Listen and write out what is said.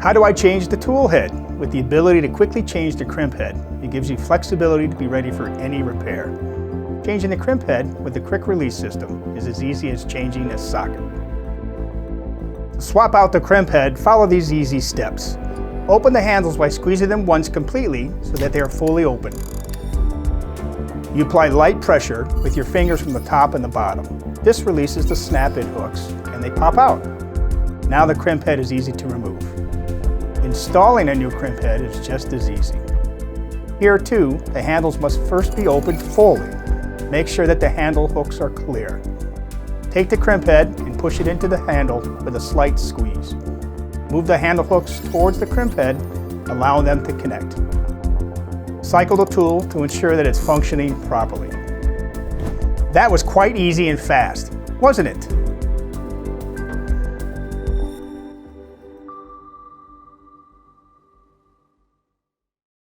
How do I change the tool head? With the ability to quickly change the crimp head, it gives you flexibility to be ready for any repair. Changing the crimp head with the quick release system is as easy as changing a socket. To swap out the crimp head, follow these easy steps. Open the handles by squeezing them once completely so that they are fully open. You apply light pressure with your fingers from the top and the bottom. This releases the snap-in hooks and they pop out. Now the crimp head is easy to remove. Installing a new crimp head is just as easy. Here too, the handles must first be opened fully. Make sure that the handle hooks are clear. Take the crimp head and push it into the handle with a slight squeeze. Move the handle hooks towards the crimp head, allowing them to connect. Cycle the tool to ensure that it's functioning properly. That was quite easy and fast, wasn't it?